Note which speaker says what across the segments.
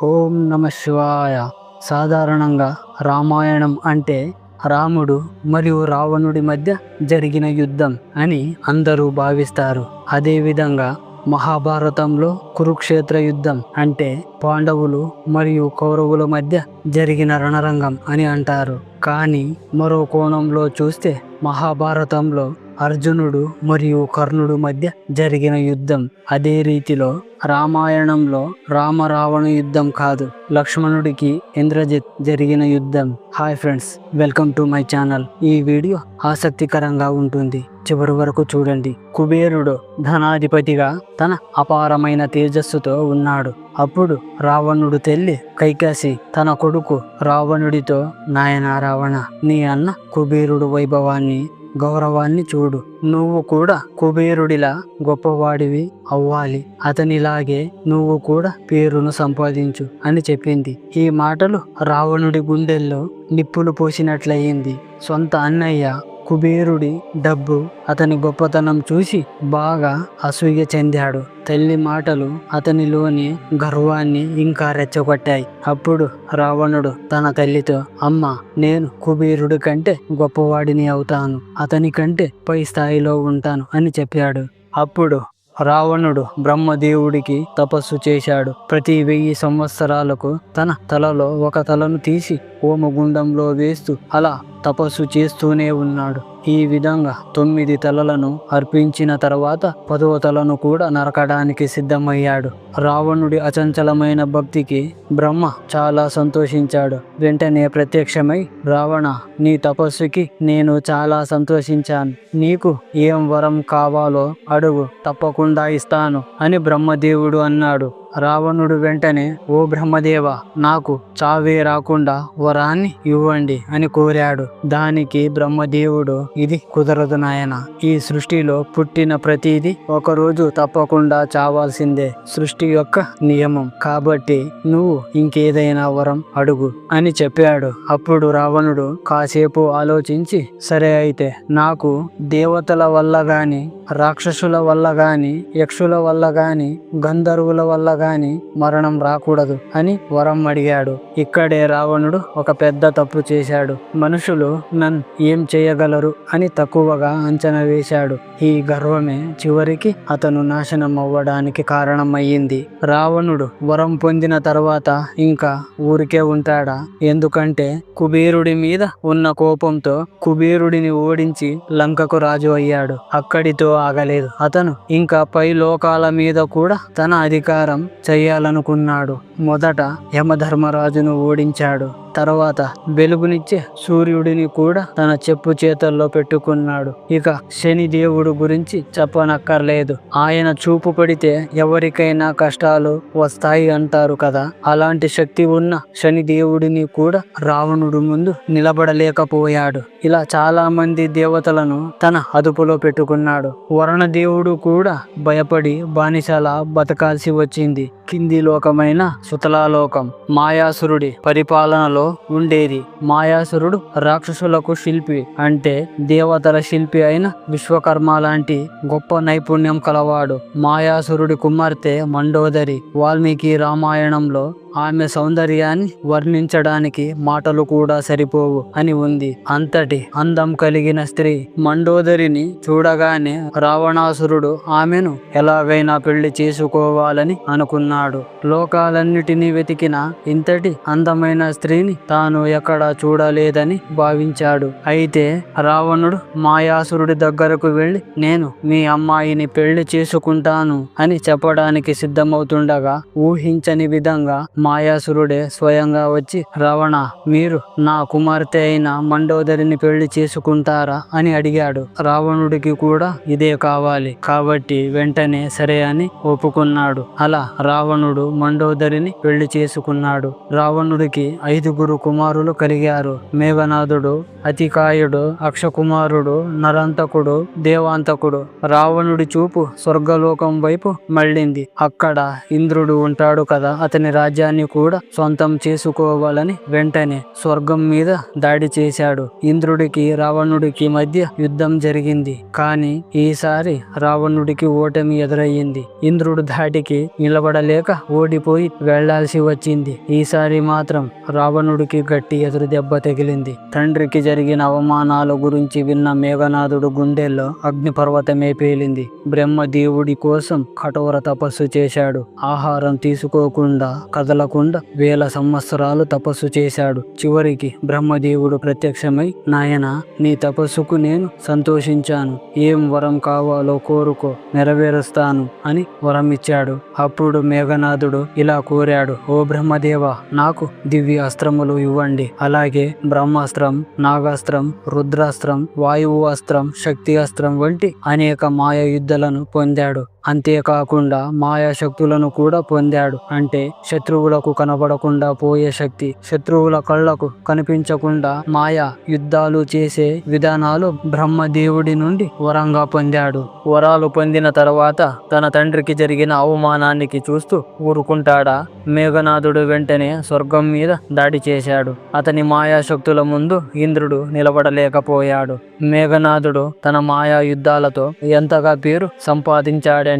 Speaker 1: ఓం నమ శివాయ. సాధారణంగా రామాయణం అంటే రాముడు మరియు రావణుడి మధ్య జరిగిన యుద్ధం అని అందరూ భావిస్తారు. అదేవిధంగా మహాభారతంలో కురుక్షేత్ర యుద్ధం అంటే పాండవులు మరియు కౌరవుల మధ్య జరిగిన రణరంగం అని అంటారు. కానీ మరో కోణంలో చూస్తే మహాభారతంలో అర్జునుడు మరియు కర్ణుడు మధ్య జరిగిన యుద్ధం. అదే రీతిలో రామాయణంలో రామరావణ యుద్ధం కాదు, లక్ష్మణుడికి ఇంద్రజిత్ జరిగిన యుద్ధం. Hi friends, welcome to my channel. ఈ వీడియో ఆసక్తికరంగా ఉంటుంది, చివరి వరకు చూడండి. కుబేరుడు ధనాధిపతిగా తన అపారమైన తేజస్సుతో ఉన్నాడు. అప్పుడు రావణుడు తల్లి కైకాసి తన కొడుకు రావణుడితో, నాయనా రావణ, నీ అన్న కుబేరుడు వైభవాన్ని గౌరవాన్ని చూడు. నువ్వు కూడా కుబేరుడిలా గొప్పవాడివి అవ్వాలి. అతనిలాగే నువ్వు కూడా పేరును సంపాదించు అని చెప్పింది. ఈ మాటలు రావణుడి గుండెల్లో నిప్పులు పోసినట్లయింది. సొంత అన్నయ్య కుబేరుడి డబ్బు, అతని గొప్పతనం చూసి బాగా అసూయ చెందాడు. తల్లి మాటలు అతనిలోని గర్వాన్ని ఇంకా రెచ్చగొట్టాయి. అప్పుడు రావణుడు తన తల్లితో, అమ్మ, నేను కుబేరుడి కంటే గొప్పవాడిని అవుతాను, అతని కంటే పై స్థాయిలో ఉంటాను అని చెప్పాడు. అప్పుడు రావణుడు బ్రహ్మదేవుడికి తపస్సు చేశాడు. ప్రతి 1000 సంవత్సరాలకు తన తలలో ఒక తలను తీసి హోమగుండంలో వేస్తూ అలా తపస్సు చేస్తూనే ఉన్నాడు. ఈ విధంగా 9 తలలను అర్పించిన తర్వాత 10వ తలను కూడా నరకడానికి సిద్ధమయ్యాడు. రావణుడి అచంచలమైన భక్తికి బ్రహ్మ చాలా సంతోషించాడు. వెంటనే ప్రత్యక్షమై, రావణ, నీ తపస్సుకి నేను చాలా సంతోషించాను. నీకు ఏం వరం కావాలో అడుగు, తప్పకుండా ఇస్తాను అని బ్రహ్మదేవుడు అన్నాడు. రావణుడు వెంటనే, ఓ బ్రహ్మదేవ, నాకు చావే రాకుండా వరాన్ని ఇవ్వండి అని కోరాడు. దానికి బ్రహ్మదేవుడు, ఇది కుదరదు నాయన. ఈ సృష్టిలో పుట్టిన ప్రతిదీ ఒకరోజు తప్పకుండా చావాల్సిందే, సృష్టి యొక్క నియమం. కాబట్టి నువ్వు ఇంకేదైనా వరం అడుగు అని చెప్పాడు. అప్పుడు రావణుడు కాసేపు ఆలోచించి, సరే అయితే నాకు దేవతల వల్ల గాని, రాక్షసుల వల్ల గాని, యక్షుల వల్ల గాని, గంధర్వుల వల్ల గాని మరణం రాకూడదు అని వరం అడిగాడు. ఇక్కడే రావణుడు ఒక పెద్ద తప్పు చేశాడు. మనుషులు నన్ను ఏం చేయగలరు అని తక్కువగా అంచనా వేశాడు. ఈ గర్వమే చివరికి అతను నాశనం అవ్వడానికి కారణమయ్యింది. రావణుడు వరం పొందిన తర్వాత ఇంకా ఊరికే ఉంటాడా? ఎందుకంటే కుబేరుడి మీద ఉన్న కోపంతో కుబేరుడిని ఓడించి లంకకు రాజు అయ్యాడు. అక్కడితో ఆగలేదు. అతను ఇంకా పై లోకాల మీద కూడా తన అధికారం చేయాలనుకున్నాడు. మొదట యమధర్మరాజును ఓడించాడు. తర్వాత వెలుగునిచ్చే సూర్యుడిని కూడా తన చెప్పు చేతల్లో పెట్టుకున్నాడు. ఇక శనిదేవుడు గురించి చెప్పనక్కర్లేదు. ఆయన చూపు పడితే ఎవరికైనా కష్టాలు వస్తాయి అంటారు కదా. అలాంటి శక్తి ఉన్న శనిదేవుడిని కూడా రావణుడు ముందు నిలబడలేకపోయాడు. ఇలా చాలా మంది దేవతలను తన అదుపులో పెట్టుకున్నాడు. వరుణదేవుడు కూడా భయపడి బానిసలా బతకాల్సి వచ్చింది. కింది లోకమైన సుతలాలోకం మాయాసురుడి పరిపాలనలో ఉండేది. మాయాసురుడు రాక్షసులకు శిల్పి, అంటే దేవతల శిల్పి అయిన విశ్వకర్మ లాంటి గొప్ప నైపుణ్యం కలవాడు. మాయాసురుడి కుమార్తె మండోదరి. వాల్మీకి రామాయణంలో ఆమె సౌందర్యాన్ని వర్ణించడానికి మాటలు కూడా సరిపోవు అని ఉంది. అంతటి అందం కలిగిన స్త్రీ మండోదరిని చూడగానే రావణాసురుడు ఆమెను ఎలాగైనా పెళ్లి చేసుకోవాలని అనుకున్నాడు. లోకాలన్నిటినీ వెతికిన ఇంతటి అందమైన స్త్రీని తాను ఎక్కడా చూడలేదని భావించాడు. అయితే రావణుడు మాయాసురుడి దగ్గరకు వెళ్లి, నేను మీ అమ్మాయిని పెళ్లి చేసుకుంటాను అని చెప్పడానికి సిద్ధమవుతుండగా ఊహించని విధంగా మాయాసురుడే స్వయంగా వచ్చి, రావణ, మీరు నా కుమార్తె అయిన మండోదరిని పెళ్లి చేసుకుంటారా అని అడిగాడు. రావణుడికి కూడా ఇదే కావాలి కాబట్టి వెంటనే సరే అని ఒప్పుకున్నాడు. అలా రావణుడు మండోదరిని పెళ్లి చేసుకున్నాడు. రావణుడికి 5 కుమారులు కలిగారు. మేఘనాథుడు, అతికాయుడు, అక్షకుమారుడు, నరంతకుడు, దేవాంతకుడు. రావణుడి చూపు స్వర్గలోకం వైపు మళ్ళింది. అక్కడ ఇంద్రుడు ఉంటాడు కదా, అతని రాజ్యాన్ని రాజ్యాన్ని కూడా సొంతం చేసుకోవాలని వెంటనే స్వర్గం మీద దాడి చేశాడు. ఇంద్రుడికి రావణుడికి మధ్య యుద్ధం జరిగింది. కానీ ఈసారి రావణుడికి ఓటమి ఎదురయ్యింది. ఇంద్రుడు ధాటికి నిలబడలేక ఓడిపోయి వెళ్లాల్సి వచ్చింది. ఈసారి మాత్రం రావణుడికి గట్టి ఎదురు దెబ్బ తగిలింది. తండ్రికి జరిగిన అవమానాల గురించి విన్న మేఘనాథుడు గుండెల్లో అగ్నిపర్వతమే పేలింది. బ్రహ్మదేవుడి కోసం కఠోర తపస్సు చేశాడు. ఆహారం తీసుకోకుండా కదలకుండా వేల సంవత్సరాలు తపస్సు చేశాడు. చివరికి బ్రహ్మదేవుడు ప్రత్యక్షమై, నాయనా, నీ తపస్సుకు నేను సంతోషించాను. ఏం వరం కావాలో కోరుకో, నెరవేరుస్తాను అని వరం ఇచ్చాడు. అప్పుడు మేఘనాథుడు ఇలా కోరాడు, ఓ బ్రహ్మదేవ, నాకు దివ్య అస్త్రములు ఇవ్వండి. అలాగే బ్రహ్మాస్త్రం, నాగాస్త్రం, రుద్రాస్త్రం, వాయువు అస్త్రం, శక్తి అస్త్రం వంటి అనేక మాయ యుద్ధాలను పొందాడు. అంతేకాకుండా మాయా శక్తులను కూడా పొందాడు. అంటే శత్రువులకు కనబడకుండా పోయే శక్తి, శత్రువుల కళ్లకు కనిపించకుండా మాయా యుద్ధాలు చేసే విధానాలు బ్రహ్మదేవుడి నుండి వరంగా పొందాడు. వరాలు పొందిన తర్వాత తన తండ్రికి జరిగిన అవమానానికి చూస్తూ ఊరుకుంటాడా? మేఘనాథుడు వెంటనే స్వర్గం మీద దాడి చేశాడు. అతని మాయా శక్తుల ముందు ఇంద్రుడు నిలబడలేకపోయాడు. మేఘనాథుడు తన మాయా యుద్ధాలతో ఎంతగా పేరు సంపాదించాడంటే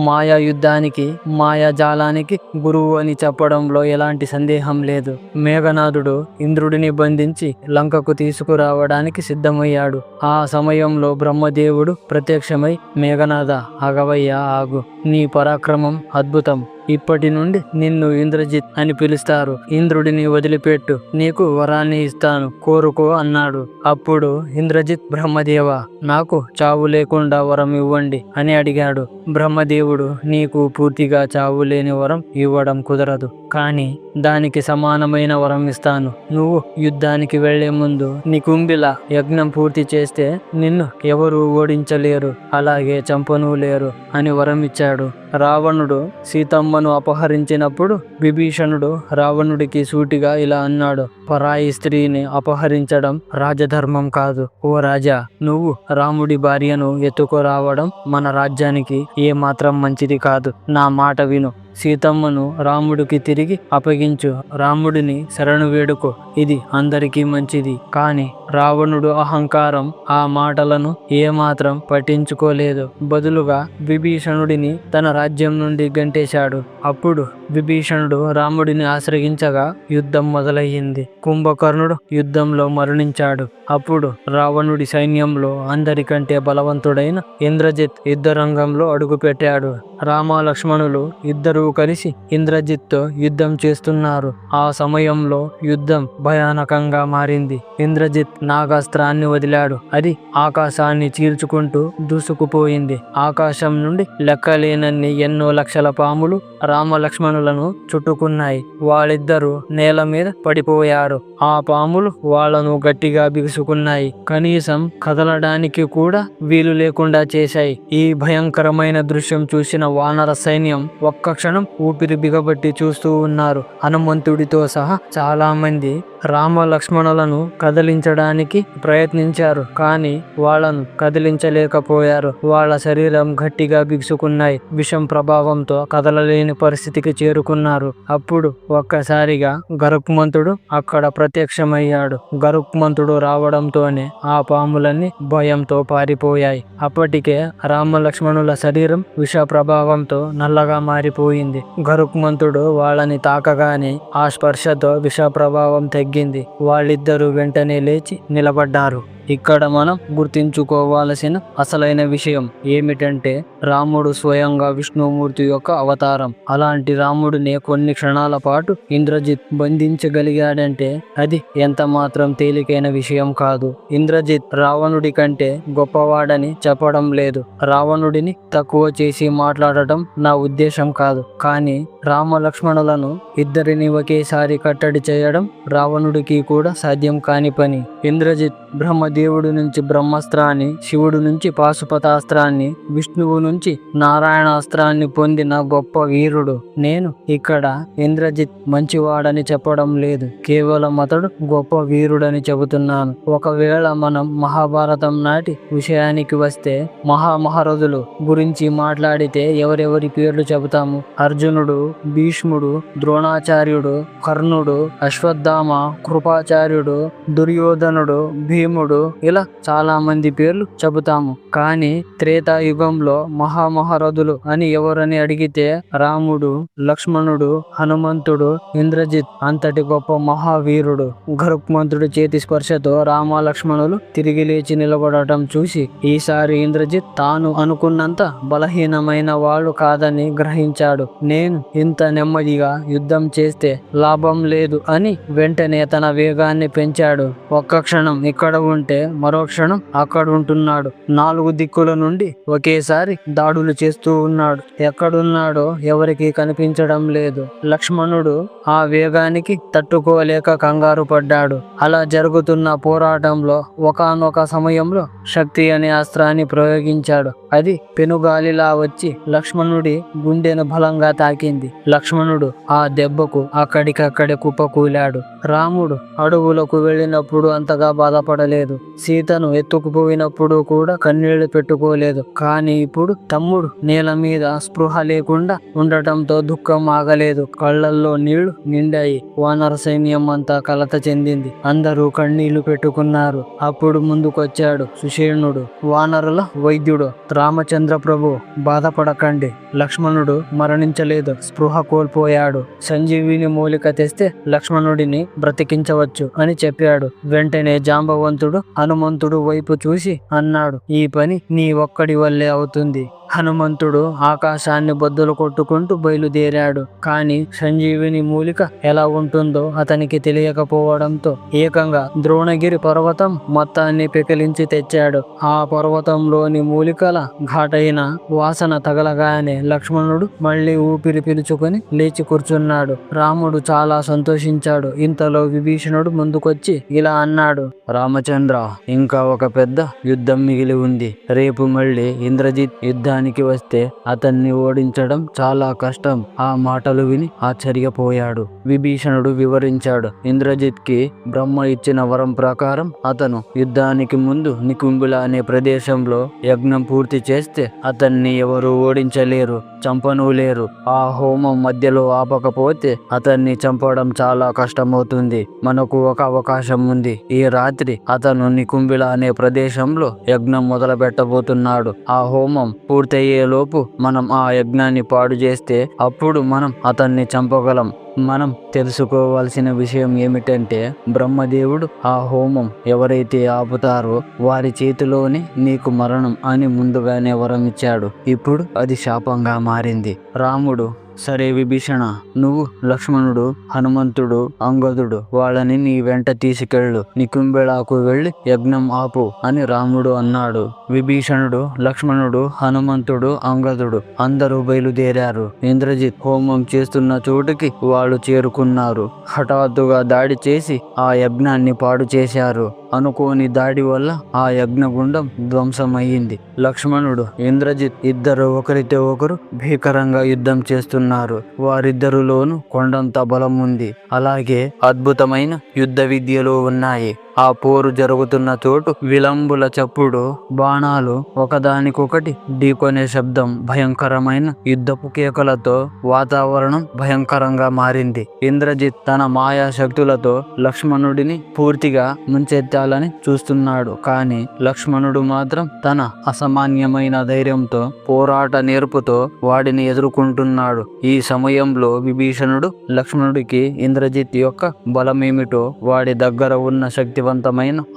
Speaker 1: మాయా యుద్ధానికి, మాయాజాలానికి గురువు అని చెప్పడంలో ఎలాంటి సందేహం లేదు. మేఘనాథుడు ఇంద్రుడిని బంధించి లంకకు తీసుకురావడానికి సిద్ధమయ్యాడు. ఆ సమయంలో బ్రహ్మదేవుడు ప్రత్యక్షమై, మేఘనాథ, ఆగవయ్యా, ఆగు. నీ పరాక్రమం అద్భుతం. ఇప్పటి నుండి నిన్ను ఇంద్రజిత్ అని పిలుస్తారు. ఇంద్రుడిని వదిలిపెట్టు, నీకు వరాన్ని ఇస్తాను, కోరుకో అన్నాడు. అప్పుడు ఇంద్రజిత్, బ్రహ్మదేవ, నాకు చావు లేకుండా వరం ఇవ్వండి అని అడిగాడు. బ్రహ్మదేవుడు, నీకు పూర్తిగా చావు లేని వరం ఇవ్వడం కుదరదు, కానీ దానికి సమానమైన వరం ఇస్తాను. నువ్వు యుద్ధానికి వెళ్లే ముందు నీ కుంభిల యజ్ఞం పూర్తి చేస్తే నిన్ను ఎవరు ఓడించలేరు, అలాగే చంపనూ లేరు అని వరం ఇచ్చాడు. రావణుడు సీతమ్మను అపహరించినప్పుడు విభీషణుడు రావణుడికి సూటిగా ఇలా అన్నాడు, పరాయి స్త్రీని అపహరించడం రాజధర్మం కాదు. ఓ రాజా, నువ్వు రాముడి భార్యను ఎత్తుకురావడం మన రాజ్యానికి ఏమాత్రం మంచిది కాదు. నా మాట విను. సీతమ్మను రాముడికి తిరిగి అప్పగించు. రాముడిని శరణు వేడుకో. ఇది అందరికీ మంచిది. కానీ రావణుడు అహంకారం ఆ మాటలను ఏమాత్రం పట్టించుకోలేదు. బదులుగా విభీషణుడిని తన రాజ్యం నుండి గంటేశాడు. అప్పుడు విభీషణుడు రాముడిని ఆశ్రయించగా యుద్ధం మొదలయ్యింది. కుంభకర్ణుడు యుద్ధంలో మరణించాడు. అప్పుడు రావణుడి సైన్యంలో అందరికంటే బలవంతుడైన ఇంద్రజిత్ యుద్ధరంగంలో అడుగుపెట్టాడు. రామ లక్ష్మణులు ఇద్దరూ కలిసి ఇంద్రజిత్తో యుద్ధం చేస్తున్నారు. ఆ సమయంలో యుద్ధం భయానకంగా మారింది. ఇంద్రజిత్ నాగాస్త్రాన్ని వదిలాడు. అది ఆకాశాన్ని చీల్చుకుంటూ దూసుకుపోయింది. ఆకాశం నుండి లెక్కలేనన్ని ఎన్నో లక్షల పాములు రామ లక్ష్మణులను చుట్టుకున్నాయి. వాళ్ళిద్దరూ నేల మీద పడిపోయారు. ఆ పాములు వాళ్లను గట్టిగా బిగుసుకున్నాయి. కనీసం కదలడానికి కూడా వీలు లేకుండా చేశాయి. ఈ భయంకరమైన దృశ్యం చూసిన వానర సైన్యం ఒక్క క్షణం ఊపిరి బిగబట్టి చూస్తూ ఉన్నారు. హనుమంతుడితో సహా చాలా మంది రామ లక్ష్మణులను కదిలించడానికి ప్రయత్నించారు, కానీ వాళ్ళను కదిలించలేకపోయారు. వాళ్ళ శరీరం గట్టిగా బిగుసుకున్నాయి. విషం ప్రభావంతో కదలలేని పరిస్థితికి చేరుకున్నారు. అప్పుడు ఒక్కసారిగా గరుత్మంతుడు అక్కడ ప్రత్యక్షమయ్యాడు. గరుత్మంతుడు రావడంతోనే ఆ పాములన్నీ భయంతో పారిపోయాయి. అప్పటికే రామ లక్ష్మణుల శరీరం విష ప్రభావంతో నల్లగా మారిపోయింది. గరుత్మంతుడు వాళ్ళని తాకగానే ఆ స్పర్శతో విష ప్రభావం తగ్గింది. వాళ్ళిద్దరూ వెంటనే లేచి నిలబడ్డారు. ఇక్కడ మనం గుర్తించుకోవాల్సిన అసలైన విషయం ఏమిటంటే రాముడు స్వయంగా విష్ణుమూర్తి యొక్క అవతారం. అలాంటి రాముడిని కొన్ని క్షణాల పాటు ఇంద్రజిత్ బంధించగలిగాడంటే అది ఎంత మాత్రం తేలికైన విషయం కాదు. ఇంద్రజిత్ రావణుడి కంటే గొప్పవాడని చెప్పడం లేదు. రావణుడిని తక్కువ చేసి మాట్లాడటం నా ఉద్దేశం కాదు. కానీ రామ లక్ష్మణులను ఇద్దరిని ఒకేసారి కట్టడి చేయడం రావణుడికి కూడా సాధ్యం కాని పని. ఇంద్రజిత్ బ్రహ్మ బ్రహ్మదేవుడి నుంచి బ్రహ్మాస్త్రాన్ని, శివుడి నుంచి పాశుపతాస్త్రాన్ని, విష్ణువు నుంచి నారాయణాస్త్రాన్ని పొందిన గొప్ప వీరుడు. నేను ఇక్కడ ఇంద్రజిత్ మంచివాడని చెప్పడం లేదు, కేవలం అతడు గొప్ప వీరుడని చెబుతున్నాను. ఒకవేళ మనం మహాభారతం నాటి విషయానికి వస్తే మహామహారథులు గురించి మాట్లాడితే ఎవరెవరి పేర్లు చెబుతాము? అర్జునుడు, భీష్ముడు, ద్రోణాచార్యుడు, కర్ణుడు, అశ్వత్థామ, కృపాచార్యుడు, దుర్యోధనుడు, భీముడు, ఇలా చాలా మంది పేర్లు చెబుతాము. కానీ త్రేతాయుగంలో మహామహారథులు అని ఎవరని అడిగితే రాముడు, లక్ష్మణుడు, హనుమంతుడు, ఇంద్రజిత్ అంతటి గొప్ప మహావీరుడు. గరుత్మంతుడి చేతి స్పర్శతో రామ లక్ష్మణులు తిరిగి లేచి నిలబడటం చూసి ఈసారి ఇంద్రజిత్ తాను అనుకున్నంత బలహీనమైన వాడు కాదని గ్రహించాడు. నేను ఇంత నెమ్మదిగా యుద్ధం చేస్తే లాభం లేదు అని వెంటనే తన వేగాన్ని పెంచాడు. ఒక్క క్షణం ఇక్కడ ఉంటే మరో క్షణం అక్కడ ఉంటున్నాడు. 4 దిక్కుల నుండి ఒకేసారి దాడులు చేస్తూ ఉన్నాడు. ఎక్కడున్నాడో ఎవరికి కనిపించడం లేదు. లక్ష్మణుడు ఆ వేగానికి తట్టుకోలేక కంగారు పడ్డాడు. అలా జరుగుతున్న పోరాటంలో ఒకానొక సమయంలో శక్తి అనే అస్త్రాన్ని ప్రయోగించాడు. అది పెనుగాలిలా వచ్చి లక్ష్మణుడి గుండెను బలంగా తాకింది. లక్ష్మణుడు ఆ దెబ్బకు అక్కడికక్కడే కుప్పకూలాడు. రాముడు అడవులకు వెళ్ళినప్పుడు అంతగా బాధపడలేదు. సీతను ఎత్తుకుపోయినప్పుడు కూడా కన్నీళ్లు పెట్టుకోలేదు. కానీ ఇప్పుడు తమ్ముడు నేల మీద స్పృహ లేకుండా ఉండటంతో దుఃఖం ఆగలేదు. కళ్ళల్లో నీళ్లు నిండాయి. వానర సైన్యం అంతా కలత చెందింది. అందరూ కన్నీళ్లు పెట్టుకున్నారు. అప్పుడు ముందుకొచ్చాడు సుషేణుడు, వానరుల వైద్యుడు. రామచంద్ర ప్రభు, బాధపడకండి, లక్ష్మణుడు మరణించలేదు, స్పృహ కోల్పోయాడు. సంజీవిని మూలిక తెస్తే లక్ష్మణుడిని బ్రతికించవచ్చు అని చెప్పాడు. వెంటనే జాంబవంతుడు హనుమంతుడు వైపు చూసి అన్నాడు, ఈ పని నీ ఒక్కడి వల్లే అవుతుంది. హనుమంతుడు ఆకాశాన్ని బద్దలు కొట్టుకుంటూ బయలుదేరాడు. కానీ సంజీవిని మూలిక ఎలా ఉంటుందో అతనికి తెలియకపోవడంతో ఏకంగా ద్రోణగిరి పర్వతం మొత్తాన్ని పెకిలించి తెచ్చాడు. ఆ పర్వతంలోని మూలికల ఘాటైన వాసన తగలగానే లక్ష్మణుడు మళ్ళీ ఊపిరి పీల్చుకొని లేచి కూర్చున్నాడు. రాముడు చాలా సంతోషించాడు. ఇంతలో విభీషణుడు ముందుకొచ్చి ఇలా అన్నాడు, రామచంద్ర, ఇంకా ఒక పెద్ద యుద్ధం మిగిలి ఉంది. రేపు మళ్ళీ ఇంద్రజిత్ యుద్ధానికి వస్తే అతన్ని ఓడించడం చాలా కష్టం. ఆ మాటలు విని ఆశ్చర్యపోయాడు. విభీషణుడు వివరించాడు. ఇంద్రజిత్ కి బ్రహ్మ ఇచ్చిన వరం ప్రకారం అతను యుద్ధానికి ముందు నికుంబుల అనే ప్రదేశంలో యజ్ఞం పూర్తి చేస్తే అతన్ని ఎవరు ఓడించలేరు, చంపనూ లేరు. ఆ హోమం మధ్యలో ఆపకపోతే అతన్ని చంపడం చాలా కష్టమవుతుంది. మనకు ఒక అవకాశం ఉంది. ఈ రాత్రి అతను నికుంబిల అనే ప్రదేశంలో యజ్ఞం మొదలు పెట్టబోతున్నాడు. ఆ హోమం పూర్తయ్యేలోపు మనం ఆ యజ్ఞాన్ని పాడు చేస్తే అప్పుడు మనం అతన్ని చంపగలం. మనం తెలుసుకోవాల్సిన విషయం ఏమిటంటే బ్రహ్మదేవుడు ఆ హోమం ఎవరైతే ఆపుతారో వారి చేతిలోనే నీకు మరణం అని ముందుగానే వరం ఇచ్చాడు. ఇప్పుడు అది శాపంగా మారింది. రాముడు, సరే విభీషణ, నువ్వు, లక్ష్మణుడు, హనుమంతుడు, అంగదుడు వాళ్ళని నీ వెంట తీసుకెళ్ళు. నికుంబెళకు వెళ్ళి యజ్ఞం ఆపు అని రాముడు అన్నాడు. విభీషణుడు, లక్ష్మణుడు, హనుమంతుడు, అంగదుడు అందరూ బయలుదేరారు. ఇంద్రజిత్ హోమం చేస్తున్న చోటుకి వాళ్ళు చేరుకున్నారు. హఠాత్తుగా దాడి చేసి ఆ యజ్ఞాన్ని పాడు చేశారు. అనుకోని దాడి వల్ల ఆ యజ్ఞగుండం ధ్వంసమయ్యింది. లక్ష్మణుడు, ఇంద్రజిత్ ఇద్దరు ఒకరితో ఒకరు భీకరంగా యుద్ధం చేస్తున్నారు. వారిద్దరిలోనూ కొండంత బలం ఉంది. అలాగే అద్భుతమైన యుద్ధ విద్యలు ఉన్నాయి. ఆ పోరు జరుగుతున్న చోటు విలంబుల చప్పుడు, బాణాలు ఒకదానికొకటి ఢీకొనే శబ్దం, భయంకరమైన యుద్ధపు కేకలతో వాతావరణం భయంకరంగా మారింది. ఇంద్రజిత్ తన మాయా శక్తులతో లక్ష్మణుడిని పూర్తిగా ముంచెత్తాలని చూస్తున్నాడు. కానీ లక్ష్మణుడు మాత్రం తన అసామాన్యమైన ధైర్యంతో, పోరాట నేర్పుతో వాడిని ఎదుర్కొంటున్నాడు. ఈ సమయంలో విభీషణుడు లక్ష్మణుడికి ఇంద్రజిత్ యొక్క బలమేమిటో, వాడి దగ్గర ఉన్న శక్తివంతమైన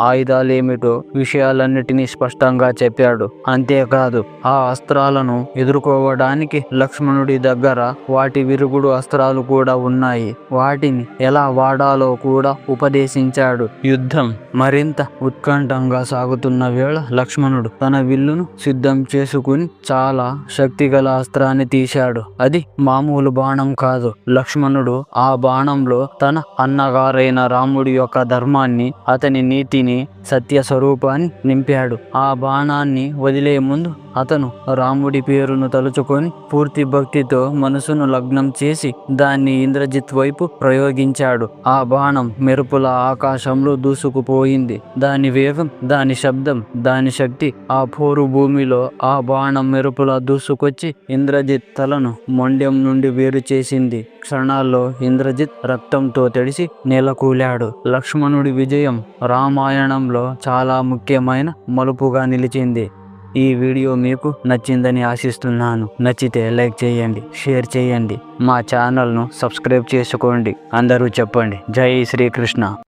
Speaker 1: ఆయుధాలేమిటో విషయాలన్నిటినీ స్పష్టంగా చెప్పాడు. అంతేకాదు, ఆ అస్త్రాలను ఎదుర్కోవడానికి లక్ష్మణుడి దగ్గర వాటి విరుగుడు అస్త్రాలు కూడా ఉన్నాయి. వాటిని ఎలా వాడాలో కూడా ఉపదేశించాడు. యుద్ధం మరింత ఉత్కంఠంగా సాగుతున్న వేళ లక్ష్మణుడు తన విల్లును సిద్ధం చేసుకుని చాలా శక్తిగల అస్త్రాన్ని తీశాడు. అది మామూలు బాణం కాదు. లక్ష్మణుడు ఆ బాణంలో తన అన్నగారైన రాముడి యొక్క ధర్మాన్ని, అతని నీతిని, సత్య స్వరూపాన్ని నింపాడు. ఆ బాణాన్ని వదిలే ముందు అతను రాముడి పేరును తలుచుకొని పూర్తి భక్తితో మనసును లగ్నం చేసి దాన్ని ఇంద్రజిత్ వైపు ప్రయోగించాడు. ఆ బాణం మెరుపుల ఆకాశంలో దూసుకుపోయింది. దాని వేగం, దాని శబ్దం, దాని శక్తి ఆ పోరు భూమిలో ఆ బాణం మెరుపులా దూసుకొచ్చి ఇంద్రజిత్ తలను మొండెం నుండి వేరు చేసింది. క్షణాల్లో ఇంద్రజిత్ రక్తంతో తడిసి నేలకూలాడు. లక్ష్మణుడి విజయం రామాయణంలో చాలా ముఖ్యమైన మలుపుగా నిలిచింది. ఈ వీడియో మీకు నచ్చిందని ఆశిస్తున్నాను. నచ్చితే లైక్ చేయండి, షేర్ చేయండి, మా ఛానల్ను సబ్స్క్రైబ్ చేసుకోండి. అందరూ చెప్పండి జై శ్రీకృష్ణ.